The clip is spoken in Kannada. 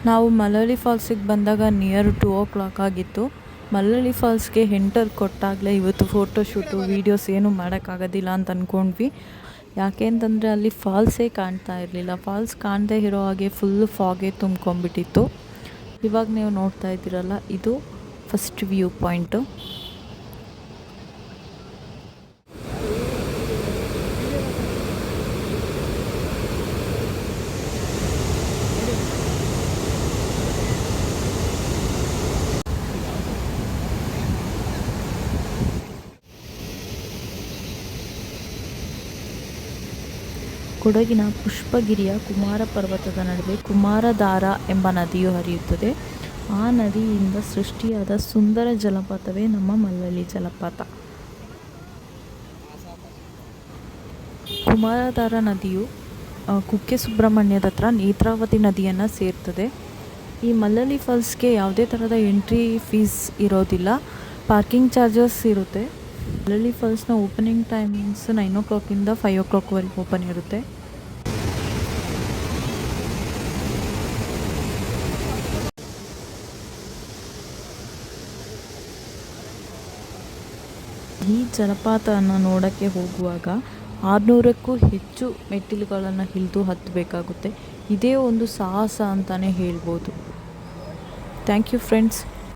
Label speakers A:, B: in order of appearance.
A: ನಾವು ಮಳವಳ್ಳಿ ಫಾಲ್ಸಿಗೆ ಬಂದಾಗ ನಿಯರ್ 2 o'clock ಆಗಿತ್ತು. ಮಳವಳ್ಳಿ ಫಾಲ್ಸ್ಗೆ ಎಂಟರ್ ಕೊಟ್ಟಾಗಲೇ ಇವತ್ತು ಫೋಟೋಶೂಟು ವೀಡಿಯೋಸ್ ಏನೂ ಮಾಡೋಕ್ಕಾಗೋದಿಲ್ಲ ಅಂತ ಅಂದ್ಕೊಂಡ್ವಿ. ಯಾಕೆ ಅಂತಂದರೆ ಅಲ್ಲಿ ಫಾಲ್ಸೇ ಕಾಣ್ತಾ ಇರಲಿಲ್ಲ. ಫಾಲ್ಸ್ ಕಾಣದೇ ಇರೋ ಹಾಗೆ ಫುಲ್ಲು ಫಾಗೇ ತುಂಬ್ಕೊಂಡ್ಬಿಟ್ಟಿತ್ತು. ಇವಾಗ ನೀವು ನೋಡ್ತಾ ಇದ್ದೀರಲ್ಲ, ಇದು ಫಸ್ಟ್ ವ್ಯೂ ಪಾಯಿಂಟು. ಕೊಡಗಿನ ಪುಷ್ಪಗಿರಿಯ ಕುಮಾರ ಪರ್ವತದ ನಡುವೆ ಕುಮಾರಧಾರ ಎಂಬ ನದಿಯು ಹರಿಯುತ್ತದೆ. ಆ ನದಿಯಿಂದ ಸೃಷ್ಟಿಯಾದ ಸುಂದರ ಜಲಪಾತವೇ ನಮ್ಮ ಮಳವಳ್ಳಿ ಜಲಪಾತ. ಕುಮಾರಧಾರ ನದಿಯು ಕುಕ್ಕೆ ಸುಬ್ರಹ್ಮಣ್ಯದ ಹತ್ರ ನೇತ್ರಾವತಿ ನದಿಯನ್ನು ಸೇರ್ತದೆ. ಈ ಮಳವಳ್ಳಿ ಫಾಲ್ಸ್ಗೆ ಯಾವುದೇ ಥರದ ಎಂಟ್ರಿ ಫೀಸ್ ಇರೋದಿಲ್ಲ, ಪಾರ್ಕಿಂಗ್ ಚಾರ್ಜಸ್ ಇರುತ್ತೆ. ಮಳವಳ್ಳಿ ಫಾಲ್ಸ್ನ ಓಪನಿಂಗ್ ಟೈಮಿಂಗ್ಸ್ 9 o'clock ಇಂದ 5 o'clock ವರೆಗೆ ಓಪನ್ ಇರುತ್ತೆ. ಈ ಜಲಪಾತವನ್ನು ನೋಡೋಕ್ಕೆ ಹೋಗುವಾಗ 600ಕ್ಕೂ ಹೆಚ್ಚು ಮೆಟ್ಟಿಲುಗಳನ್ನು ಇಳಿದು ಹತ್ತಬೇಕಾಗುತ್ತೆ. ಇದೇ ಒಂದು ಸಾಹಸ ಅಂತಲೇ ಹೇಳ್ಬೋದು. Thank you friends.